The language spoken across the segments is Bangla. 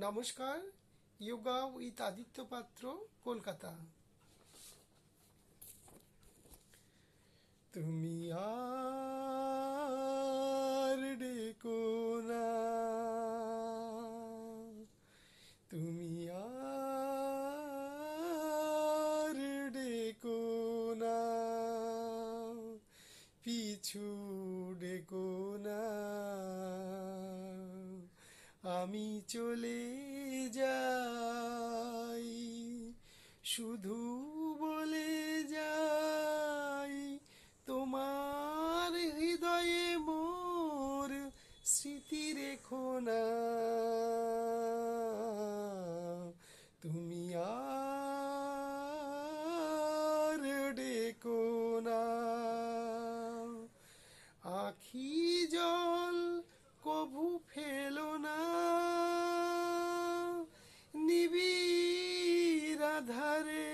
নমস্কার, যোগা উইথ আদিত্য পাত্র, কলকাতা। তুমি আর ডেকো না, তুমি আর ডেকো না, পিছু ডেকো না, আমি চলে যাই, শুধু বলে যাই, তোমার হৃদয়ে মোর স্মৃতি রেখো না, তুমি আর ডেকো না। আখি জল কভু ফেলো না, নিবিড় আধারে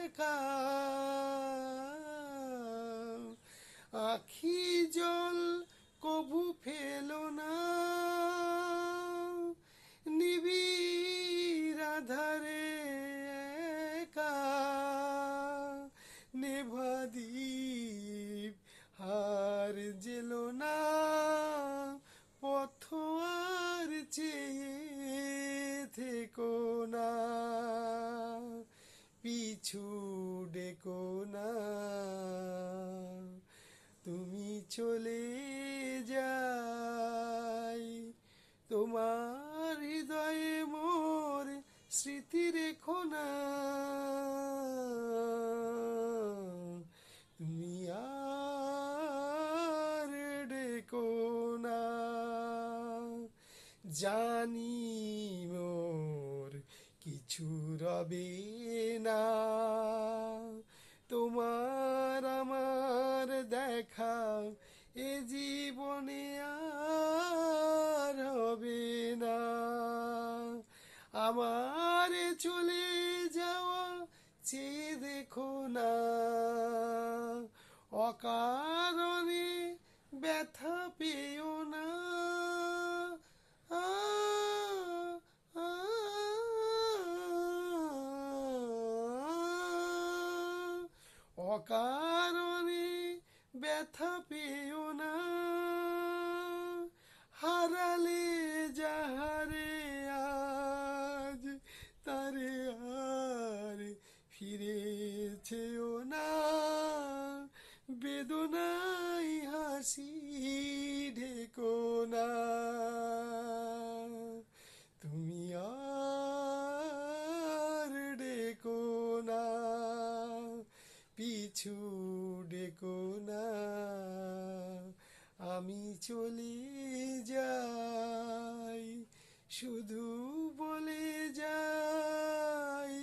একা, আখি জল কভু ফেলো না, নিবিড় আধারে একা, নেভা দ্বীপ আর জেলো না, পথ আর চেয়ে থেকো না, পিছু ডেকো না, তুমি চলে যাই, তোমার হৃদয়ে মোর স্মৃতি রেখো না, তুমি আর ডেকো না। জানি মোর কিছু রবে না, তোমার আমার দেখা এ জীবনে আর হবে না, আমার চলে যাওয়া চেয়ে দেখো না, অকারণে ব্যথা পেও না, অকারণে ব্যথা পেও না, হারালে যাহারে আজ তারে আর ফিরেছেও না, বেদনায় হাসি ঢেকো না, তুমি আর ডেকো না, পিছু ডেকো না, আমি চলে যাই, শুধু বলে যাই,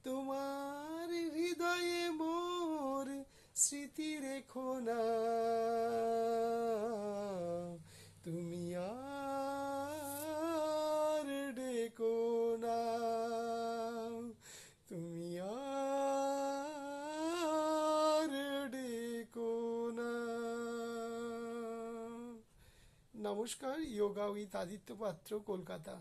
তোমার হৃদয়ে মোর স্মৃতি রেখো না, তুমি আর ডেকো না, তুমি আর ডেকো না। নমস্কার, যোগা উইথ আদিত্য পাত্র, কলকাতা।